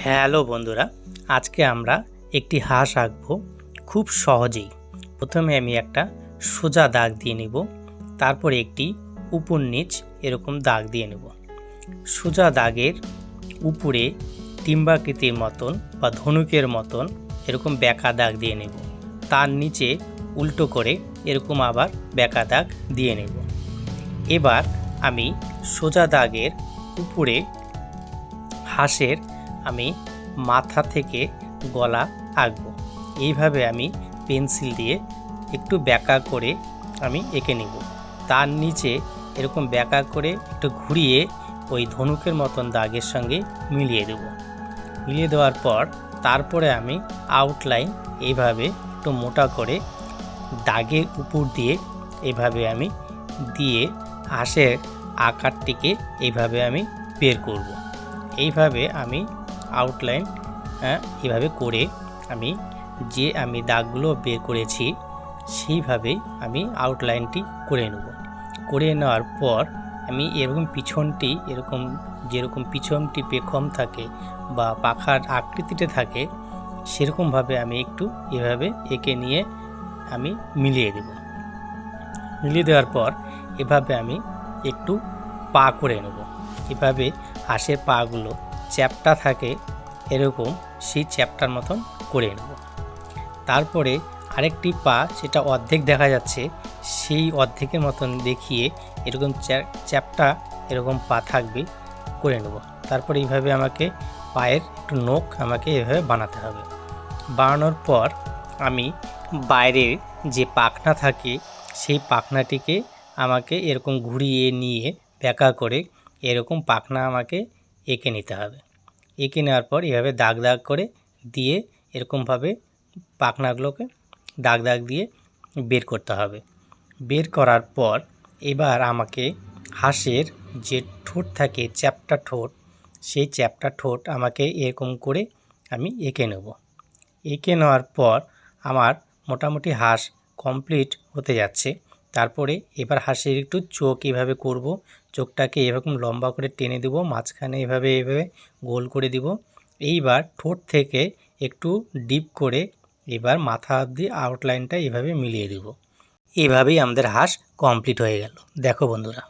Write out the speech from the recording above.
Hello বন্ধুরা, আজকে আমরা একটি হাঁস আঁকবো খুব সহজেই। প্রথমে আমি একটা সোজা দাগ দিয়ে নেব, তারপরে একটি উপর নিচ এরকম দাগ দিয়ে নেব। সোজা দাগের উপরে ডিম্বাকৃতির মতন বা ধনুকের মতন এরকম বেঁকা দাগ দিয়ে নেব। তার নিচে উল্টো করে এরকম আবার বেঁকা দাগ দিয়ে নেব। এবার আমি সোজা দাগের উপরে হাঁসের আমি মাথা থেকে গলা আঁকবো। এইভাবে আমি পেন্সিল দিয়ে একটু বেঁকা করে আমি এঁকে নেব। তার নিচে এরকম বেঁকা করে একটু ঘুরিয়ে ওই ধনুকের মতন দাগের সঙ্গে মিলিয়ে দেব। মিলিয়ে দেওয়ার পর তারপরে আমি আউটলাইন এইভাবে একটু মোটা করে দাগের উপর দিয়ে এইভাবে আমি দিয়ে হাঁসের আকারটিকে এইভাবে আমি বের করব। এইভাবে আমি আউটলাইন এভাবে করে আমি দাগগুলো বের করেছি সেইভাবেই আমি আউটলাইনটি করে নেব। করে নেওয়ার পর আমি এরকম পিছনটি যেরকম পিছনটি পেখম থাকে বা পাখার আকৃতিতে থাকে সেরকমভাবে আমি একটু এভাবে এঁকে নিয়ে আমি মিলিয়ে দেব। মিলিয়ে দেওয়ার পর এভাবে আমি একটু পা করে নেব। এভাবে হাঁসের পাগুলো চ্যাপ্টা থাকে এরকম সেই চ্যাপ্টার মতন করে নেব। তারপরে আরেকটি পা সেটা অর্ধেক দেখা যাচ্ছে, সেই অর্ধেকের মতন দেখিয়ে এরকম চ্যাপ্টা এরকম পা থাকবে করে নেব। তারপরে এইভাবে আমাকে পায়ের একটু নখ আমাকে এভাবে বানাতে হবে। বানানোর পর আমি বাইরের যে পাখনা থাকে সেই পাখনাটিকে আমাকে এরকম ঘুরিয়ে নিয়ে বেঁকা করে এরকম পাখনা আমাকে এঁকে নিতে হবে। এঁকে নেওয়ার পর এভাবে দাগ দাগ করে দিয়ে এরকমভাবে পাখনাগুলোকে দাগ দাগ দিয়ে বের করতে হবে। বের করার পর এবার আমাকে হাঁসের যে ঠোঁট থাকে চ্যাপ্টা ঠোঁট, সেই চ্যাপ্টা ঠোঁট আমাকে এরকম করে আমি এঁকে নেব। এঁকে নেওয়ার পর আমার মোটামুটি হাঁস কমপ্লিট হতে যাচ্ছে। তারপরে এবার হাঁসের একটু চোখ এভাবে করব। চোখটাকে এরকম লম্বা করে টেনে দেব, মাঝখানে এভাবে গোল করে দিব। এইবার ঠোঁট থেকে একটু ডিপ করে এবার মাথা অবধি আউটলাইনটা এভাবে মিলিয়ে দেব। এভাবেই আমাদের হাঁস কমপ্লিট হয়ে গেল। দেখো বন্ধুরা।